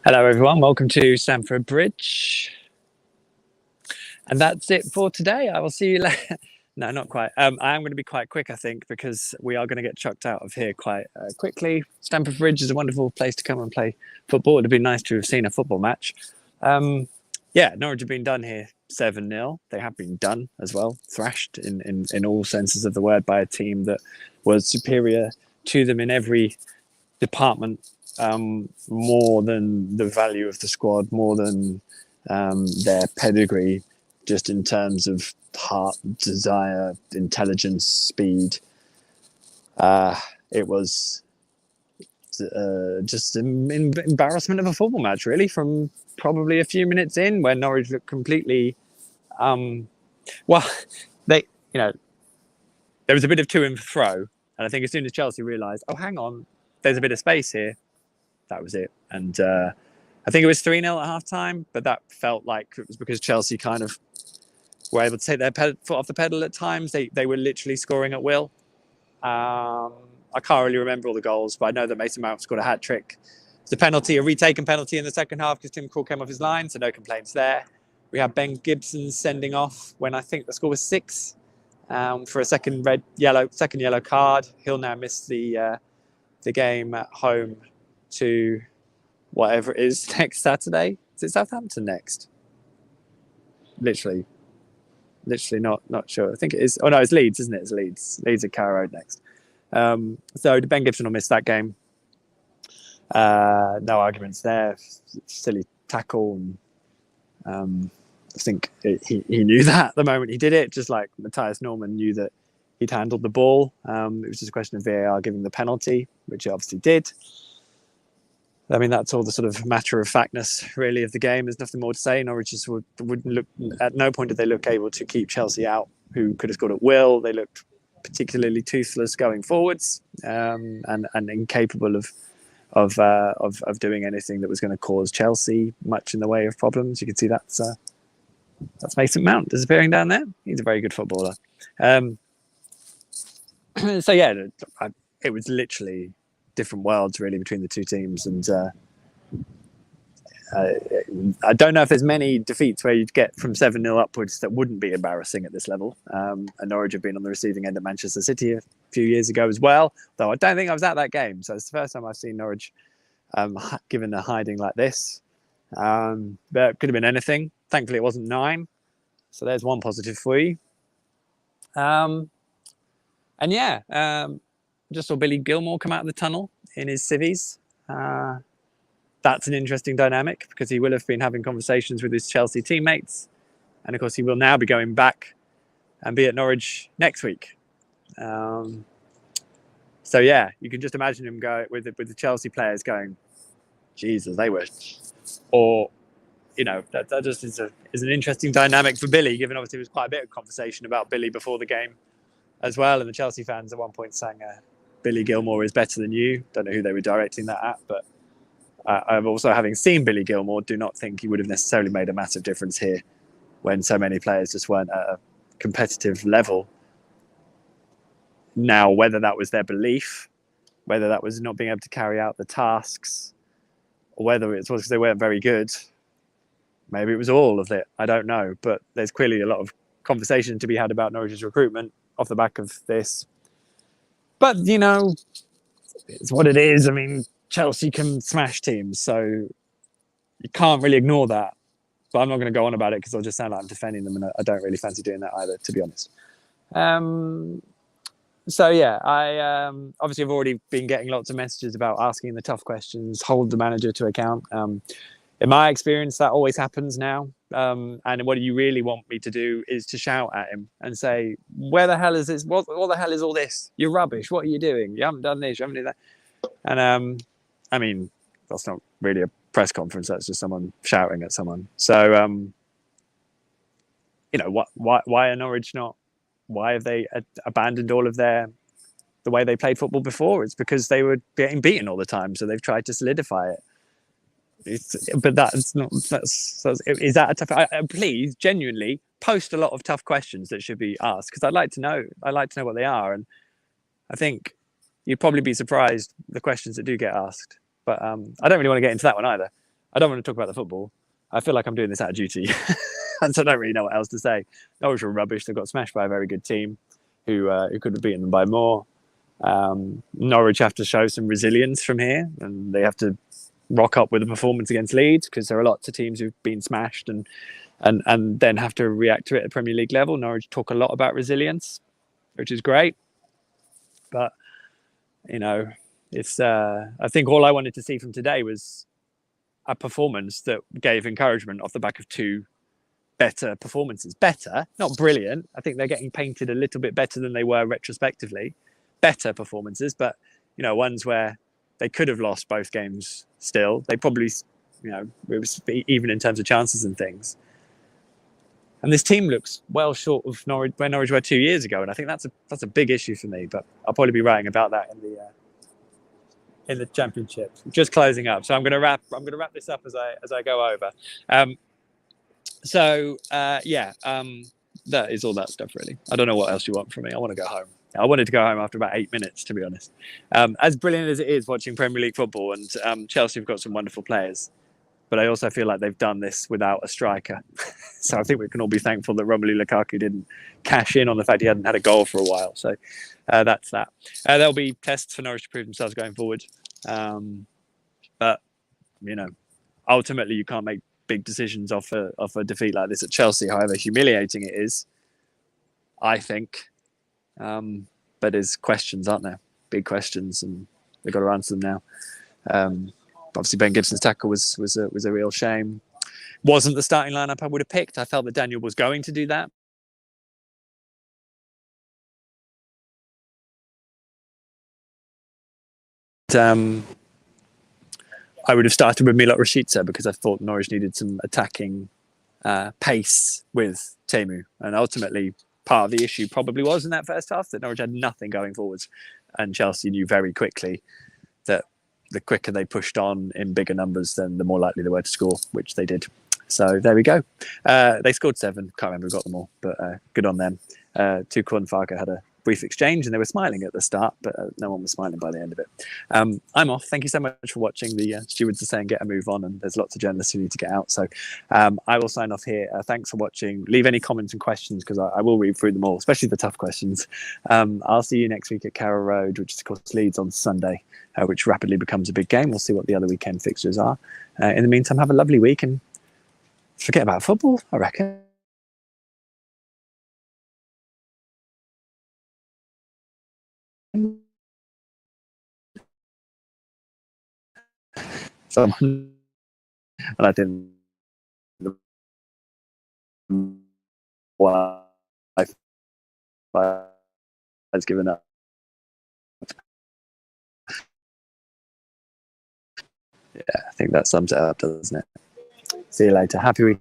Hello everyone, welcome to Stamford Bridge. And that's it for today. I will see you later. No, not quite. I am going to be quite quick, I think, because we are going to get chucked out of here quite quickly. Stamford Bridge is a wonderful place to come and play football. It would have been nice to have seen a football match. Yeah, Norwich have been done here 7-0. They have been done as well, thrashed in all senses of the word by a team that was superior to them in every department. More than the value of the squad, more than their pedigree, just in terms of heart, desire, intelligence, speed. It was just an embarrassment of a football match, really, from probably a few minutes in, where Norwich looked completely. Well, there was a bit of to and fro, and I think as soon as Chelsea realised, oh, hang on, there's a bit of space here. That was it. And I think it was 3-0 at half-time, but that felt like it was because Chelsea kind of were able to take their foot off the pedal at times. They were literally scoring at will. I can't really remember all the goals, but I know that Mason Mount scored a hat-trick. It's a penalty, a retaken penalty in the second half because Tim Krul came off his line, so no complaints there. We had Ben Gibson sending off when I think the score was 6 for a second yellow card. He'll now miss the game at home to whatever it is next Saturday. Is it Southampton next? Literally not sure. I think it is. Oh no, it's Leeds, isn't it? It's Leeds. Leeds at Carrow Road next. So Ben Gibson will miss that game. No arguments there. Silly tackle. And, I think he knew that the moment he did it, just like Matthias Norman knew that he'd handled the ball. It was just a question of VAR giving the penalty, which it obviously did. I mean, that's all the sort of matter of factness, really, of the game. There's nothing more to say. Norwich just wouldn't look. At no point did they look able to keep Chelsea out, who could have scored at will. They looked particularly toothless going forwards, and incapable of doing anything that was going to cause Chelsea much in the way of problems. You can see that's Mason Mount disappearing down there. He's a very good footballer. So yeah, it was literally different worlds really between the two teams, and I don't know if there's many defeats where you'd get from 7-0 upwards that wouldn't be embarrassing at this level. And Norwich have been on the receiving end at Manchester City a few years ago as well, though I don't think I was at that game, so it's the first time I've seen Norwich given a hiding like this. But it could have been anything. Thankfully it wasn't 9, so there's one positive for you. And yeah, just saw Billy Gilmour come out of the tunnel in his civvies. That's an interesting dynamic because he will have been having conversations with his Chelsea teammates. And of course, he will now be going back and be at Norwich next week. So yeah, you can just imagine him go with the Chelsea players going, Jesus, they were... Or, that just is an interesting dynamic for Billy, given obviously there was quite a bit of conversation about Billy before the game as well. And the Chelsea fans at one point sang, Billy Gilmour is better than you. Don't know who they were directing that at, but I've also, having seen Billy Gilmour, do not think he would have necessarily made a massive difference here when so many players just weren't at a competitive level. Now, whether that was their belief, whether that was not being able to carry out the tasks, or whether it was because they weren't very good, maybe it was all of it. I don't know, but there's clearly a lot of conversation to be had about Norwich's recruitment off the back of this. But, it's what it is. I mean, Chelsea can smash teams, so you can't really ignore that. But I'm not going to go on about it because I'll just sound like I'm defending them, and I don't really fancy doing that either, to be honest. So yeah, I obviously have already been getting lots of messages about asking the tough questions, hold the manager to account. In my experience, that always happens now. And what you really want me to do is to shout at him and say, where the hell is this? What the hell is all this? You're rubbish. What are you doing? You haven't done this. You haven't done that. And I mean, that's not really a press conference. That's just someone shouting at someone. So, why are Norwich not? Why have they abandoned all of the way they played football before? It's because they were getting beaten all the time. So they've tried to solidify it. But that's not. Is that a tough? Please, genuinely, post a lot of tough questions that should be asked because I'd like to know. I'd like to know what they are, and I think you'd probably be surprised the questions that do get asked. But I don't really want to get into that one either. I don't want to talk about the football. I feel like I'm doing this out of duty, and so I don't really know what else to say. Norwich were rubbish. They got smashed by a very good team, who could have beaten them by more. Norwich have to show some resilience from here, and they have to rock up with a performance against Leeds, because there are lots of teams who've been smashed and then have to react to it at Premier League level. Norwich talk a lot about resilience, which is great, but it's I think all I wanted to see from today was a performance that gave encouragement off the back of two better performances. Better, not brilliant. I think they're getting painted a little bit better than they were retrospectively. Better performances, but ones where they could have lost both games still. They probably, it was even in terms of chances and things. And this team looks well short of Norwich, where Norwich were 2 years ago, and I think that's a big issue for me. But I'll probably be writing about that in the Championship. Just closing up, so I'm going to wrap this up as I go over. That is all that stuff, really. I don't know what else you want from me. I want to go home. I wanted to go home after about 8 minutes, to be honest. As brilliant as it is watching Premier League football, and Chelsea have got some wonderful players, but I also feel like they've done this without a striker. So I think we can all be thankful that Romelu Lukaku didn't cash in on the fact he hadn't had a goal for a while. So that's that. There'll be tests for Norwich to prove themselves going forward. But ultimately you can't make big decisions off a defeat like this at Chelsea, however humiliating it is, I think. But there's questions, aren't there? Big questions, and they've got to answer them now. Obviously, Ben Gibson's tackle was a real shame. Wasn't the starting lineup I would have picked. I felt that Daniel was going to do that. I would have started with Milot Rashica because I thought Norwich needed some attacking pace with Teemu, and ultimately part of the issue probably was in that first half that Norwich had nothing going forwards, and Chelsea knew very quickly that the quicker they pushed on in bigger numbers, then the more likely they were to score, which they did. So there we go. They scored 7. Can't remember who got them all, but good on them. Tuchel and Farke had a brief exchange, and they were smiling at the start, but no one was smiling by the end of it. I'm off. Thank you so much for watching. The stewards are saying get a move on, and there's lots of journalists who need to get out. So I will sign off here. Thanks for watching. Leave any comments and questions, because I will read through them all, especially the tough questions. I'll see you next week at Carrow Road, which is, of course, Leeds on Sunday, which rapidly becomes a big game. We'll see what the other weekend fixtures are. In the meantime, have a lovely week and forget about football, I reckon. Someone, and I think the wife has given up. Yeah, I think that sums it up, doesn't it? See you later. Happy week.